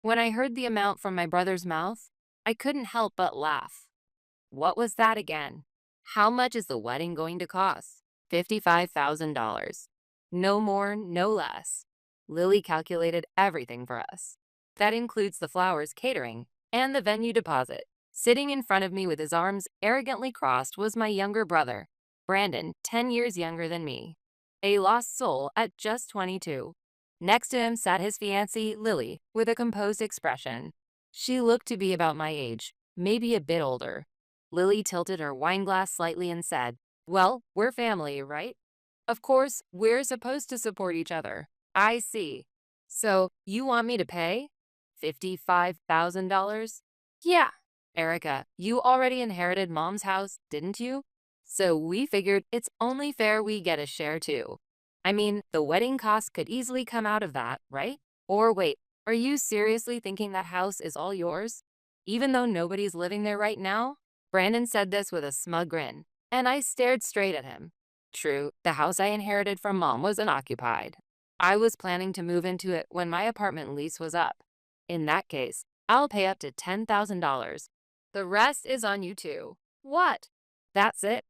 When I heard the amount from my brother's mouth, I couldn't help but laugh. What was that again? How much is the wedding going to cost? $55,000. No more, no less. Lily calculated everything for us. That includes the flowers, catering, and the venue deposit. Sitting in front of me with his arms arrogantly crossed was my younger brother, Brandon, 10 years younger than me. A lost soul at just 22. Next to him sat his fiancée, Lily, with a composed expression. She looked to be about my age, maybe a bit older. Lily tilted her wine glass slightly and said, "Well, we're family, right? Of course, we're supposed to support each other." I see. So, you want me to pay? $55,000? Yeah. Erica, you already inherited Mom's house, didn't you? So we figured it's only fair we get a share too. I mean, the wedding costs could easily come out of that, right? Or wait, are you seriously thinking that house is all yours? Even though nobody's living there right now? Brandon said this with a smug grin, and I stared straight at him. True, the house I inherited from Mom was unoccupied. I was planning to move into it when my apartment lease was up. In that case, I'll pay up to $10,000. The rest is on you too. What? That's it?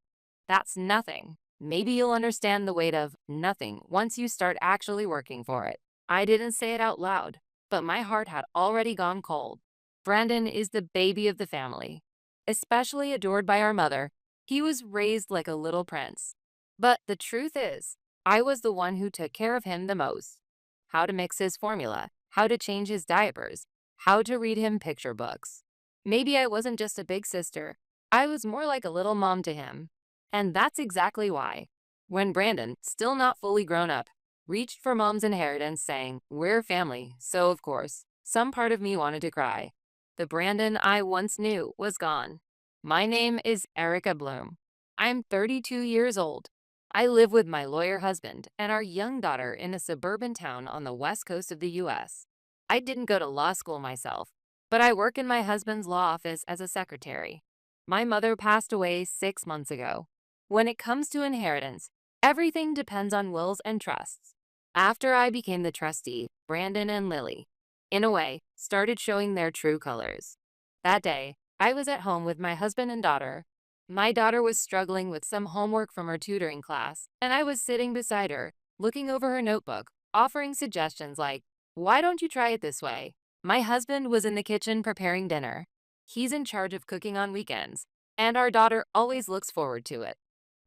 That's nothing. Maybe you'll understand the weight of nothing once you start actually working for it. I didn't say it out loud, but my heart had already gone cold. Brandon is the baby of the family. Especially adored by our mother, he was raised like a little prince. But the truth is, I was the one who took care of him the most. How to mix his formula, how to change his diapers, how to read him picture books. Maybe I wasn't just a big sister, I was more like a little mom to him. And that's exactly why. When Brandon, still not fully grown up, reached for Mom's inheritance saying, "We're family," so of course, some part of me wanted to cry. The Brandon I once knew was gone. My name is Erica Bloom. I'm 32 years old. I live with my lawyer husband and our young daughter in a suburban town on the west coast of the U.S. I didn't go to law school myself, but I work in my husband's law office as a secretary. My mother passed away 6 months ago. When it comes to inheritance, everything depends on wills and trusts. After I became the trustee, Brandon and Lily, in a way, started showing their true colors. That day, I was at home with my husband and daughter. My daughter was struggling with some homework from her tutoring class, and I was sitting beside her, looking over her notebook, offering suggestions like, "Why don't you try it this way?" My husband was in the kitchen preparing dinner. He's in charge of cooking on weekends, and our daughter always looks forward to it.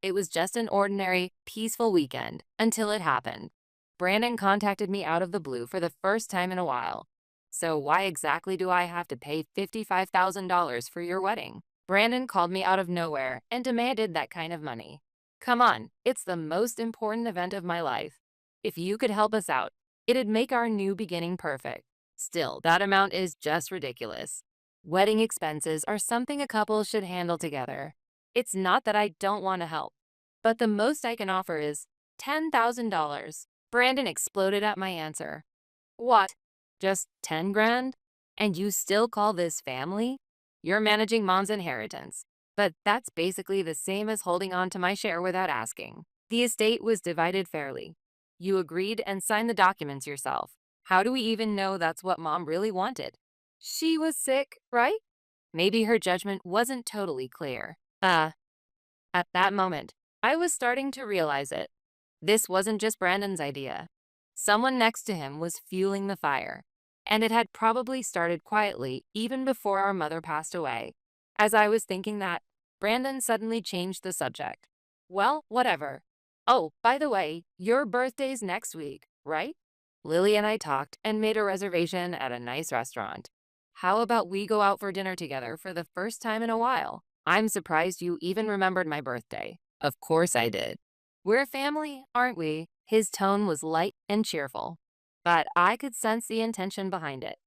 It was just an ordinary, peaceful weekend until it happened. Brandon contacted me out of the blue for the first time in a while. "So why exactly do I have to pay $55,000 for your wedding?" Brandon called me out of nowhere and demanded that kind of money. "Come on, it's the most important event of my life. If you could help us out, it'd make our new beginning perfect." Still, that amount is just ridiculous. Wedding expenses are something a couple should handle together. It's not that I don't want to help, but the most I can offer is $10,000. Brandon exploded at my answer. "What? Just 10 grand? And you still call this family? You're managing Mom's inheritance. But that's basically the same as holding on to my share without asking. The estate was divided fairly. You agreed and signed the documents yourself. How do we even know that's what Mom really wanted? She was sick, right?" Maybe her judgment wasn't totally clear. At that moment, I was starting to realize it. This wasn't just Brandon's idea. Someone next to him was fueling the fire, and it had probably started quietly even before our mother passed away. As I was thinking that, Brandon suddenly changed the subject. "Well, whatever. Oh, by the way, your birthday's next week, right?" Lily and I talked and made a reservation at a nice restaurant. "How about we go out for dinner together for the first time in a while? I'm surprised you even remembered my birthday." Of course I did. "We're family, aren't we?" His tone was light and cheerful, but I could sense the intention behind it.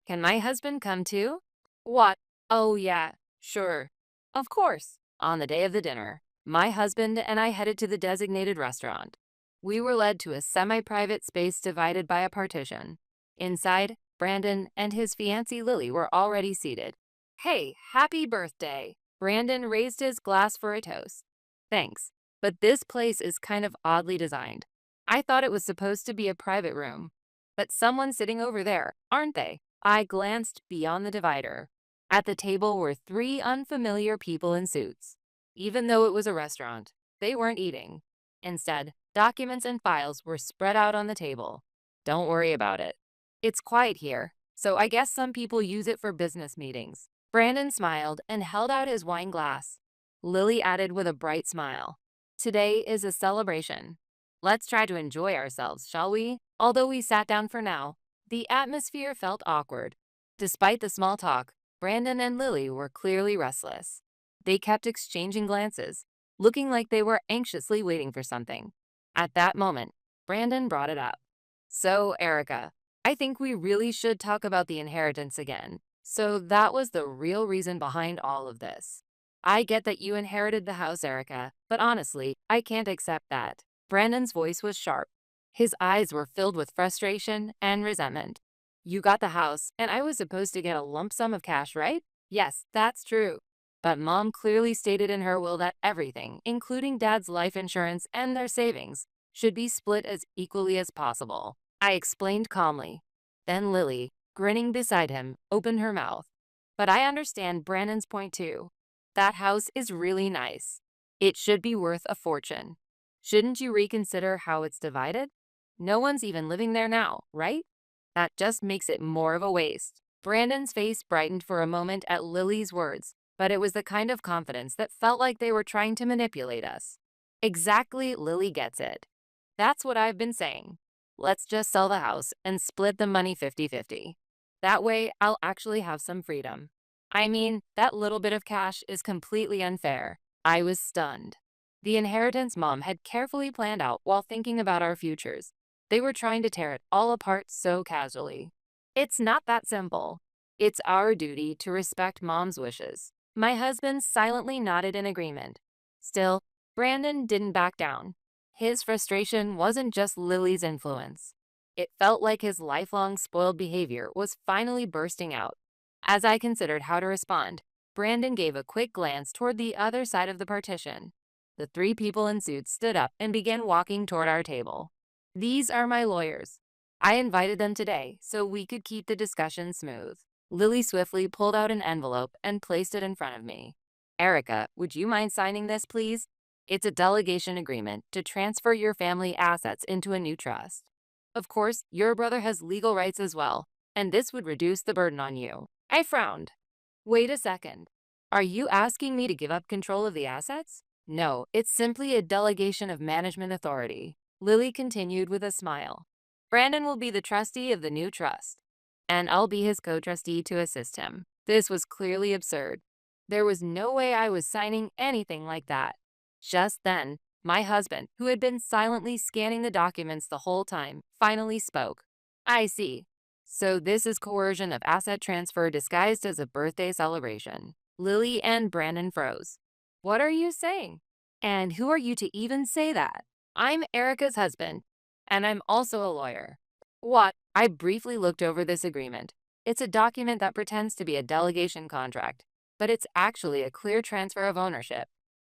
"Can my husband come too?" "What? Oh, yeah, sure. Of course." On the day of the dinner, my husband and I headed to the designated restaurant. We were led to a semi-private space divided by a partition. Inside, Brandon and his fiancée Lily were already seated. "Hey, happy birthday!" Brandon raised his glass for a toast. "Thanks, but this place is kind of oddly designed. I thought it was supposed to be a private room. But someone's sitting over there, aren't they?" I glanced beyond the divider. At the table were three unfamiliar people in suits. Even though it was a restaurant, they weren't eating. Instead, documents and files were spread out on the table. Don't worry about it. It's quiet here, so I guess some people use it for business meetings. Brandon smiled and held out his wine glass. Lily added with a bright smile. Today is a celebration. Let's try to enjoy ourselves, shall we? Although we sat down for now, the atmosphere felt awkward. Despite the small talk, Brandon and Lily were clearly restless. They kept exchanging glances, looking like they were anxiously waiting for something. At that moment, Brandon brought it up. So, Erica, I think we really should talk about the inheritance again. So that was the real reason behind all of this. I get that you inherited the house, Erica, but honestly, I can't accept that. Brandon's voice was sharp. His eyes were filled with frustration and resentment. You got the house, and I was supposed to get a lump sum of cash, right? Yes, that's true. But Mom clearly stated in her will that everything, including Dad's life insurance and their savings, should be split as equally as possible. I explained calmly. Then Lily, grinning beside him, opened her mouth. But I understand Brandon's point too. That house is really nice. It should be worth a fortune. Shouldn't you reconsider how it's divided? No one's even living there now, right? That just makes it more of a waste. Brandon's face brightened for a moment at Lily's words, but it was the kind of confidence that felt like they were trying to manipulate us. Exactly, Lily gets it. That's what I've been saying. Let's just sell the house and split the money 50-50. That way, I'll actually have some freedom. I mean, that little bit of cash is completely unfair. I was stunned. The inheritance Mom had carefully planned out while thinking about our futures. They were trying to tear it all apart so casually. It's not that simple. It's our duty to respect Mom's wishes. My husband silently nodded in agreement. Still, Brandon didn't back down. His frustration wasn't just Lily's influence. It felt like his lifelong spoiled behavior was finally bursting out. As I considered how to respond, Brandon gave a quick glance toward the other side of the partition. The three people in suits stood up and began walking toward our table. These are my lawyers. I invited them today so we could keep the discussion smooth. Lily swiftly pulled out an envelope and placed it in front of me. Erica, would you mind signing this, please? It's a delegation agreement to transfer your family assets into a new trust. Of course, your brother has legal rights as well, and this would reduce the burden on you. I frowned. Wait a second. Are you asking me to give up control of the assets? No, it's simply a delegation of management authority. Lily continued with a smile. Brandon will be the trustee of the new trust, and I'll be his co-trustee to assist him. This was clearly absurd. There was no way I was signing anything like that. Just then, my husband, who had been silently scanning the documents the whole time, finally spoke. I see. So this is coercion of asset transfer disguised as a birthday celebration. Lily and Brandon froze. What are you saying? And who are you to even say that? I'm Erica's husband, and I'm also a lawyer. What? I briefly looked over this agreement. It's a document that pretends to be a delegation contract, but it's actually a clear transfer of ownership.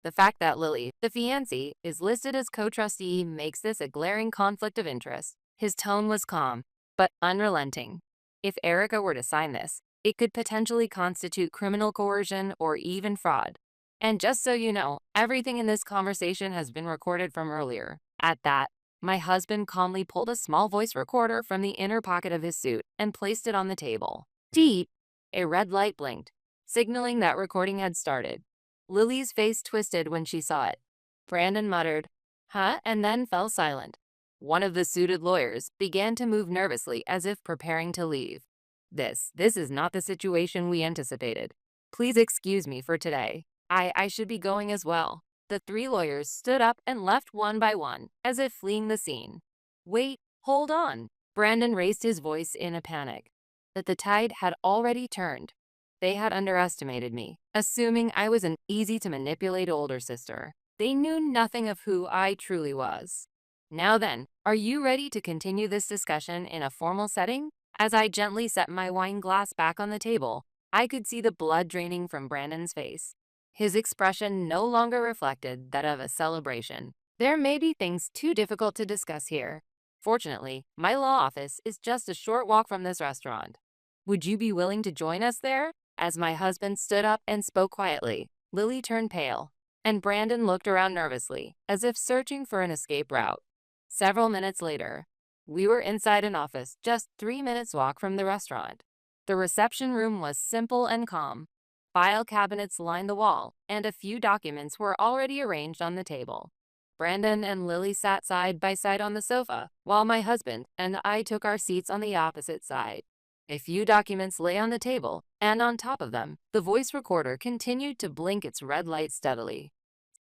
The fact that Lily, the fiancée, is listed as co-trustee makes this a glaring conflict of interest. His tone was calm, but unrelenting. If Erica were to sign this, it could potentially constitute criminal coercion or even fraud. And just so you know, everything in this conversation has been recorded from earlier. At that, my husband calmly pulled a small voice recorder from the inner pocket of his suit and placed it on the table. Deep, a red light blinked, signaling that recording had started. Lily's face twisted when she saw it. Brandon muttered, "Huh?" and then fell silent. One of the suited lawyers began to move nervously as if preparing to leave. This is not the situation we anticipated. Please excuse me for today. I should be going as well. The three lawyers stood up and left one by one, as if fleeing the scene. Wait, hold on. Brandon raised his voice in a panic. That the tide had already turned. They had underestimated me, assuming I was an easy-to-manipulate older sister. They knew nothing of who I truly was. Now then, are you ready to continue this discussion in a formal setting? As I gently set my wine glass back on the table, I could see the blood draining from Brandon's face. His expression no longer reflected that of a celebration. There may be things too difficult to discuss here. Fortunately, my law office is just a short walk from this restaurant. Would you be willing to join us there? As my husband stood up and spoke quietly, Lily turned pale, and Brandon looked around nervously, as if searching for an escape route. Several minutes later, we were inside an office just 3 minutes walk from the restaurant. The reception room was simple and calm. File cabinets lined the wall, and a few documents were already arranged on the table. Brandon and Lily sat side by side on the sofa, while my husband and I took our seats on the opposite side. A few documents lay on the table, and on top of them, the voice recorder continued to blink its red light steadily.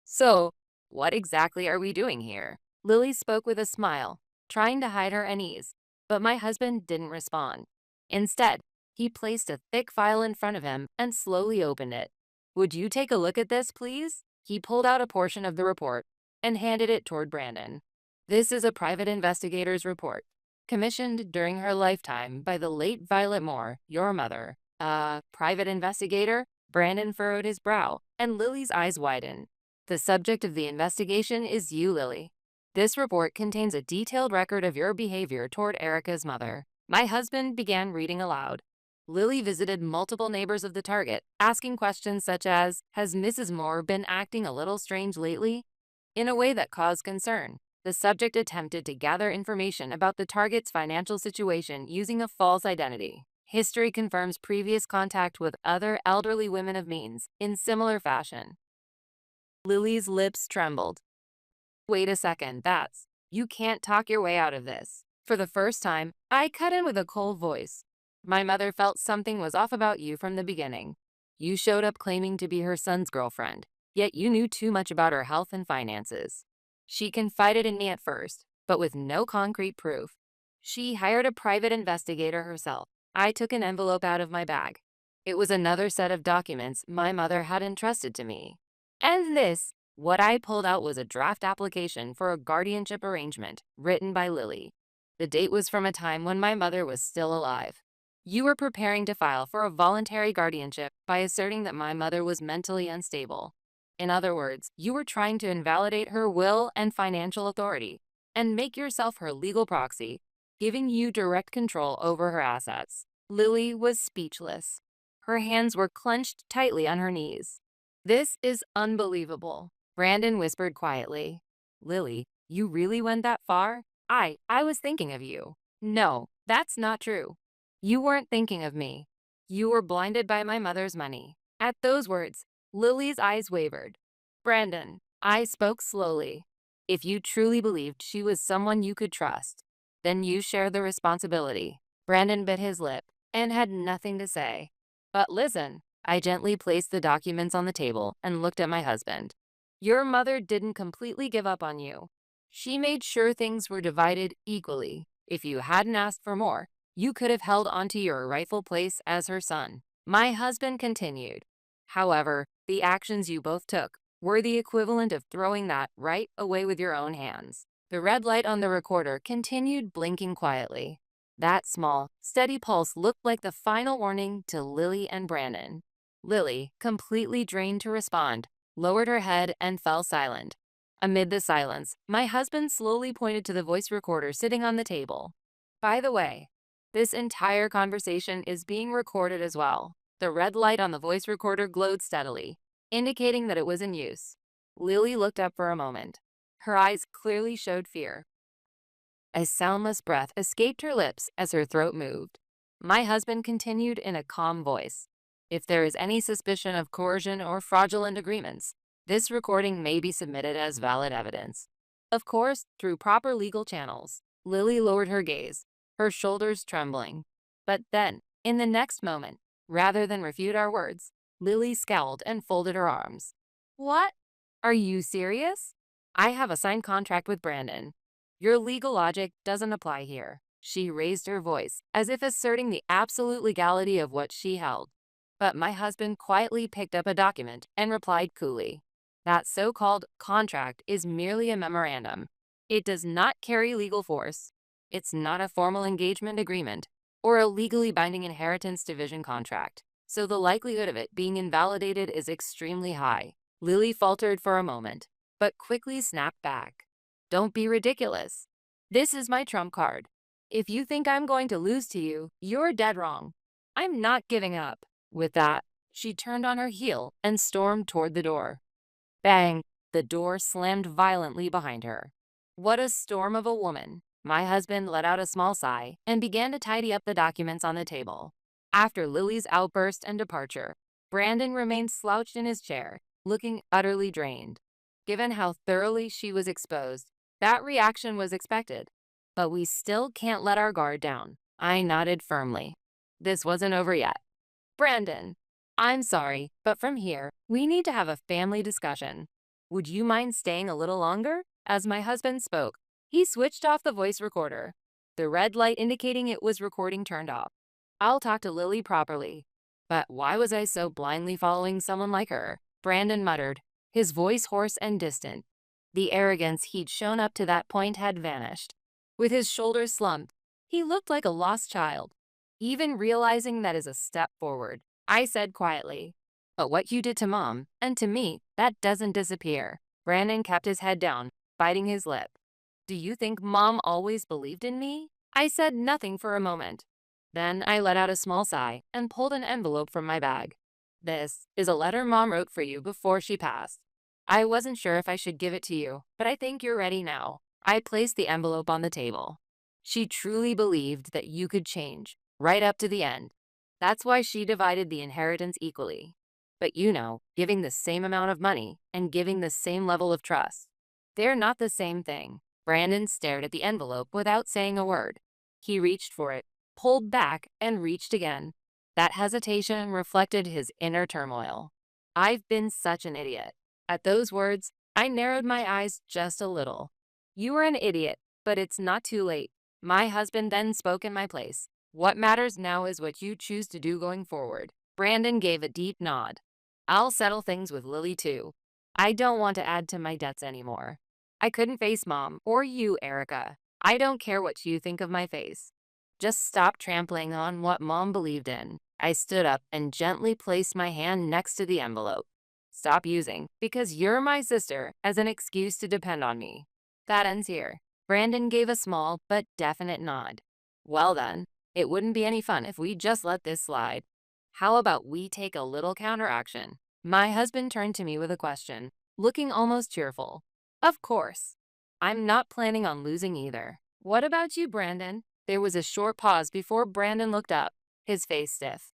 So, what exactly are we doing here? Lily spoke with a smile, trying to hide her unease, but my husband didn't respond. Instead, he placed a thick file in front of him and slowly opened it. Would you take a look at this, please? He pulled out a portion of the report and handed it toward Brandon. This is a private investigator's report, commissioned during her lifetime by the late Violet Moore, your mother. Private investigator? Brandon furrowed his brow, and Lily's eyes widened. The subject of the investigation is you, Lily. This report contains a detailed record of your behavior toward Erica's mother. My husband began reading aloud. Lily visited multiple neighbors of the target, asking questions such as, has Mrs. Moore been acting a little strange lately? In a way that caused concern. The subject attempted to gather information about the target's financial situation using a false identity. History confirms previous contact with other elderly women of means in similar fashion. Lily's lips trembled. Wait a second, you can't talk your way out of this. For the first time, I cut in with a cold voice. My mother felt something was off about you from the beginning. You showed up claiming to be her son's girlfriend, yet you knew too much about her health and finances. She confided in me at first, but with no concrete proof. She hired a private investigator herself. I took an envelope out of my bag. It was another set of documents my mother had entrusted to me. And what I pulled out was a draft application for a guardianship arrangement written by Lily. The date was from a time when my mother was still alive. You were preparing to file for a voluntary guardianship by asserting that my mother was mentally unstable. In other words, you were trying to invalidate her will and financial authority and make yourself her legal proxy, giving you direct control over her assets. Lily was speechless. Her hands were clenched tightly on her knees. This is unbelievable, Brandon whispered quietly. Lily, you really went that far? I was thinking of you. No, that's not true. You weren't thinking of me. You were blinded by my mother's money. At those words, Lily's eyes wavered. Brandon, I spoke slowly. If you truly believed she was someone you could trust, then you share the responsibility. Brandon bit his lip and had nothing to say. But listen, I gently placed the documents on the table and looked at my husband. Your mother didn't completely give up on you. She made sure things were divided equally. If you hadn't asked for more, you could have held onto your rightful place as her son. My husband continued. However, the actions you both took were the equivalent of throwing that right away with your own hands. The red light on the recorder continued blinking quietly. That small, steady pulse looked like the final warning to Lily and Brandon. Lily, completely drained to respond, lowered her head and fell silent. Amid the silence, my husband slowly pointed to the voice recorder sitting on the table. By the way, this entire conversation is being recorded as well. The red light on the voice recorder glowed steadily, indicating that it was in use. Lily looked up for a moment. Her eyes clearly showed fear. A soundless breath escaped her lips as her throat moved. My husband continued in a calm voice. If there is any suspicion of coercion or fraudulent agreements, this recording may be submitted as valid evidence. Of course, through proper legal channels. Lily lowered her gaze, her shoulders trembling. But then, in the next moment, rather than refute our words, Lily scowled and folded her arms. What? Are you serious? I have a signed contract with Brandon. Your legal logic doesn't apply here. She raised her voice, as if asserting the absolute legality of what she held. But my husband quietly picked up a document and replied coolly. That so-called contract is merely a memorandum. It does not carry legal force. It's not a formal engagement agreement or a legally binding inheritance division contract, so the likelihood of it being invalidated is extremely high. Lily faltered for a moment, but quickly snapped back. Don't be ridiculous. This is my trump card. If you think I'm going to lose to you, you're dead wrong. I'm not giving up. With that, she turned on her heel and stormed toward the door. Bang! The door slammed violently behind her. What a storm of a woman! My husband let out a small sigh and began to tidy up the documents on the table. After Lily's outburst and departure, Brandon remained slouched in his chair, looking utterly drained. Given how thoroughly she was exposed, that reaction was expected. But we still can't let our guard down. I nodded firmly. This wasn't over yet. Brandon, I'm sorry, but from here, we need to have a family discussion. Would you mind staying a little longer? As my husband spoke, he switched off the voice recorder. The red light indicating it was recording turned off. I'll talk to Lily properly. But why was I so blindly following someone like her? Brandon muttered, his voice hoarse and distant. The arrogance he'd shown up to that point had vanished. With his shoulders slumped, he looked like a lost child. Even realizing that is a step forward, I said quietly, "But what you did to Mom, and to me, that doesn't disappear." Brandon kept his head down, biting his lip. "Do you think Mom always believed in me?" I said nothing for a moment. Then I let out a small sigh and pulled an envelope from my bag. "This is a letter Mom wrote for you before she passed. I wasn't sure if I should give it to you, but I think you're ready now." I placed the envelope on the table. She truly believed that you could change, right up to the end. That's why she divided the inheritance equally. But giving the same amount of money and giving the same level of trust, they're not the same thing. Brandon stared at the envelope without saying a word. He reached for it, pulled back, and reached again. That hesitation reflected his inner turmoil. I've been such an idiot. At those words, I narrowed my eyes just a little. You were an idiot, but it's not too late. My husband then spoke in my place. What matters now is what you choose to do going forward. Brandon gave a deep nod. I'll settle things with Lily too. I don't want to add to my debts anymore. I couldn't face Mom or you, Erica. I don't care what you think of my face. Just stop trampling on what Mom believed in. I stood up and gently placed my hand next to the envelope. Stop using, because you're my sister, as an excuse to depend on me. That ends here. Brandon gave a small but definite nod. Well then, it wouldn't be any fun if we just let this slide. How about we take a little counteraction? My husband turned to me with a question, looking almost cheerful. Of course. I'm not planning on losing either. What about you, Brandon? There was a short pause before Brandon looked up, his face stiff.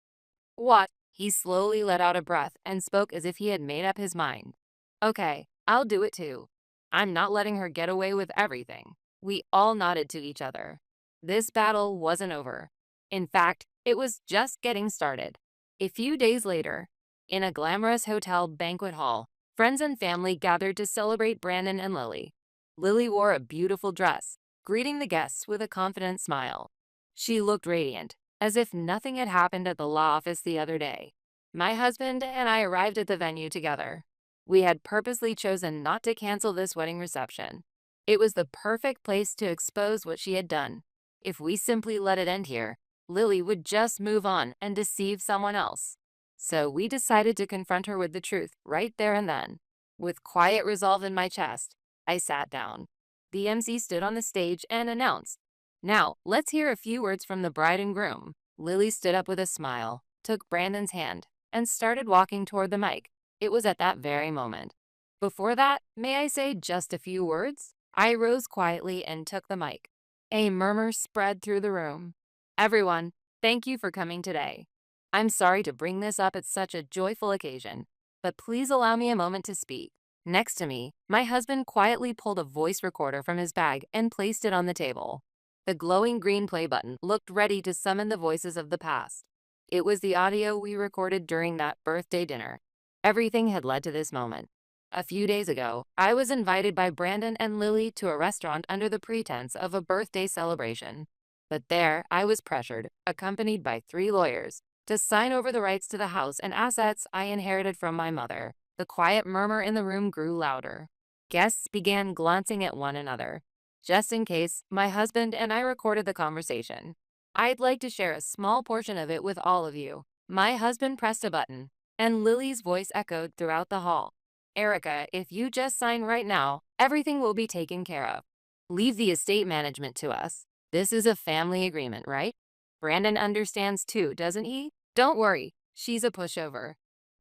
What? He slowly let out a breath and spoke as if he had made up his mind. Okay, I'll do it too. I'm not letting her get away with everything. We all nodded to each other. This battle wasn't over. In fact, it was just getting started. A few days later, in a glamorous hotel banquet hall, friends and family gathered to celebrate Brandon and Lily. Lily wore a beautiful dress, greeting the guests with a confident smile. She looked radiant, as if nothing had happened at the law office the other day. My husband and I arrived at the venue together. We had purposely chosen not to cancel this wedding reception. It was the perfect place to expose what she had done. If we simply let it end here, Lily would just move on and deceive someone else. So we decided to confront her with the truth right there and then. With quiet resolve in my chest, I sat down. The MC stood on the stage and announced, "Now, let's hear a few words from the bride and groom." Lily stood up with a smile, took Brandon's hand, and started walking toward the mic. It was at that very moment. Before that, may I say just a few words? I rose quietly and took the mic. A murmur spread through the room. Everyone, thank you for coming today. I'm sorry to bring this up at such a joyful occasion, but please allow me a moment to speak. Next to me, my husband quietly pulled a voice recorder from his bag and placed it on the table. The glowing green play button looked ready to summon the voices of the past. It was the audio we recorded during that birthday dinner. Everything had led to this moment. A few days ago, I was invited by Brandon and Lily to a restaurant under the pretense of a birthday celebration. But there, I was pressured, accompanied by 3 lawyers, to sign over the rights to the house and assets I inherited from my mother. The quiet murmur in the room grew louder. Guests began glancing at one another. Just in case, my husband and I recorded the conversation. I'd like to share a small portion of it with all of you. My husband pressed a button, and Lily's voice echoed throughout the hall. Erica, if you just sign right now, everything will be taken care of. Leave the estate management to us. This is a family agreement, right? Brandon understands too, doesn't he? Don't worry, she's a pushover.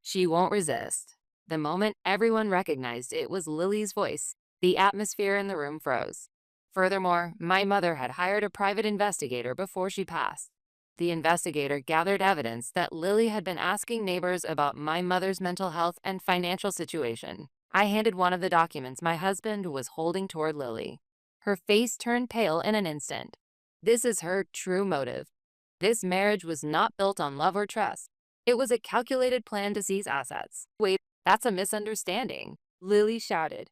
She won't resist. The moment everyone recognized it was Lily's voice, the atmosphere in the room froze. Furthermore, my mother had hired a private investigator before she passed. The investigator gathered evidence that Lily had been asking neighbors about my mother's mental health and financial situation. I handed one of the documents my husband was holding toward Lily. Her face turned pale in an instant. This is her true motive. This marriage was not built on love or trust. It was a calculated plan to seize assets. Wait, that's a misunderstanding, Lily shouted.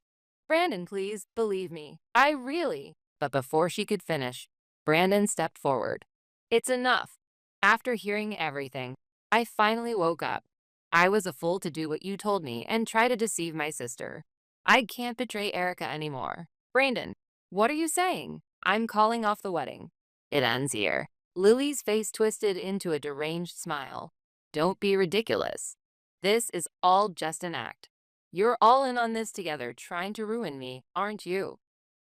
Brandon, please, believe me. I really. But before she could finish, Brandon stepped forward. It's enough. After hearing everything, I finally woke up. I was a fool to do what you told me and try to deceive my sister. I can't betray Erica anymore. Brandon, what are you saying? I'm calling off the wedding. It ends here. Lily's face twisted into a deranged smile. Don't be ridiculous. This is all just an act. You're all in on this together, trying to ruin me, aren't you?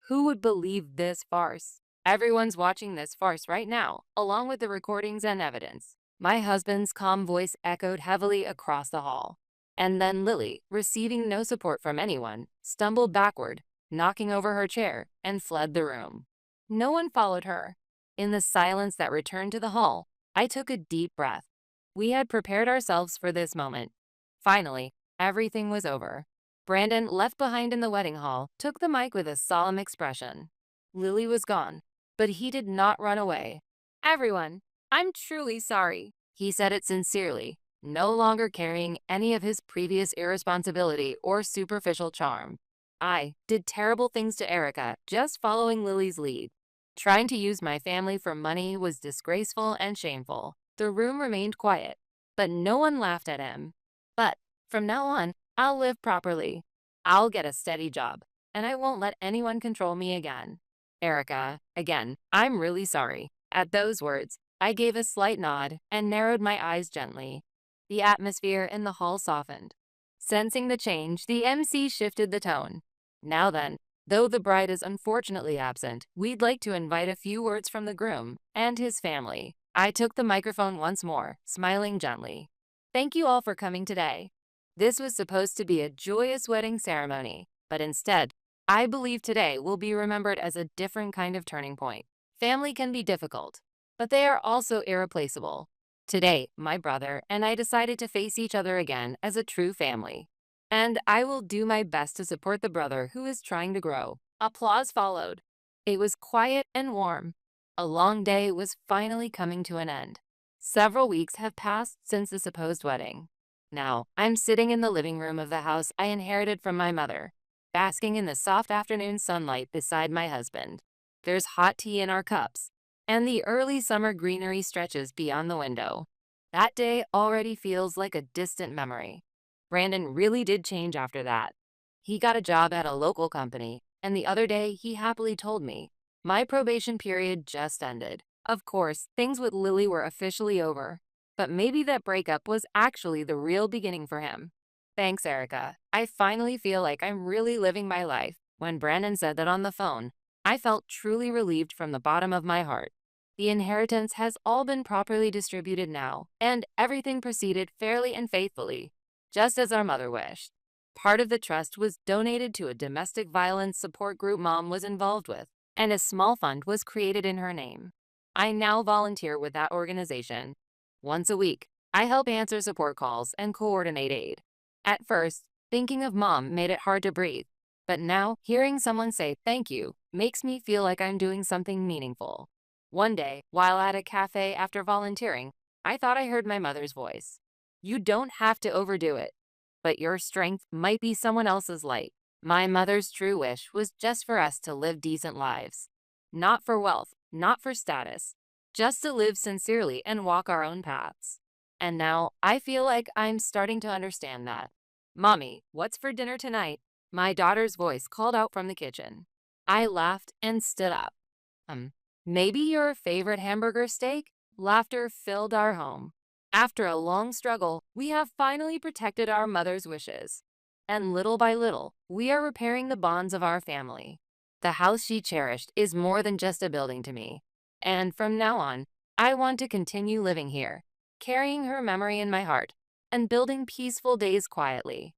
Who would believe this farce? Everyone's watching this farce right now, along with the recordings and evidence. My husband's calm voice echoed heavily across the hall. And then Lily, receiving no support from anyone, stumbled backward, knocking over her chair, and fled the room. No one followed her. In the silence that returned to the hall, I took a deep breath. We had prepared ourselves for this moment. Finally, everything was over. Brandon, left behind in the wedding hall, took the mic with a solemn expression. Lily was gone, but he did not run away. Everyone, I'm truly sorry. He said it sincerely, no longer carrying any of his previous irresponsibility or superficial charm. I did terrible things to Erica, just following Lily's lead. Trying to use my family for money was disgraceful and shameful. The room remained quiet, but no one laughed at him. But from now on, I'll live properly. I'll get a steady job, and I won't let anyone control me again. Erica, again, I'm really sorry. At those words, I gave a slight nod and narrowed my eyes gently. The atmosphere in the hall softened. Sensing the change, the MC shifted the tone. Now then, though the bride is unfortunately absent, we'd like to invite a few words from the groom and his family. I took the microphone once more, smiling gently. Thank you all for coming today. This was supposed to be a joyous wedding ceremony, but instead, I believe today will be remembered as a different kind of turning point. Family can be difficult, but they are also irreplaceable. Today, my brother and I decided to face each other again as a true family. And I will do my best to support the brother who is trying to grow. Applause followed. It was quiet and warm. A long day was finally coming to an end. Several weeks have passed since the supposed wedding. Now, I'm sitting in the living room of the house I inherited from my mother, basking in the soft afternoon sunlight beside my husband. There's hot tea in our cups, and the early summer greenery stretches beyond the window. That day already feels like a distant memory. Brandon really did change after that. He got a job at a local company, and the other day he happily told me, my probation period just ended. Of course, things with Lily were officially over, but maybe that breakup was actually the real beginning for him. Thanks, Erica. I finally feel like I'm really living my life. When Brandon said that on the phone, I felt truly relieved from the bottom of my heart. The inheritance has all been properly distributed now, and everything proceeded fairly and faithfully, just as our mother wished. Part of the trust was donated to a domestic violence support group Mom was involved with, and a small fund was created in her name. I now volunteer with that organization. Once a week, I help answer support calls and coordinate aid. At first, thinking of Mom made it hard to breathe, but now hearing someone say thank you makes me feel like I'm doing something meaningful. One day, while at a cafe after volunteering, I thought I heard my mother's voice. You don't have to overdo it, but your strength might be someone else's light. My mother's true wish was just for us to live decent lives. Not for wealth, not for status, just to live sincerely and walk our own paths. And now I feel like I'm starting to understand that. Mommy, what's for dinner tonight? My daughter's voice called out from the kitchen. I laughed and stood up. Maybe your favorite hamburger steak? Laughter filled our home. After a long struggle, we have finally protected our mother's wishes. And little by little, we are repairing the bonds of our family. The house she cherished is more than just a building to me. And from now on, I want to continue living here. carrying her memory in my heart and building peaceful days quietly.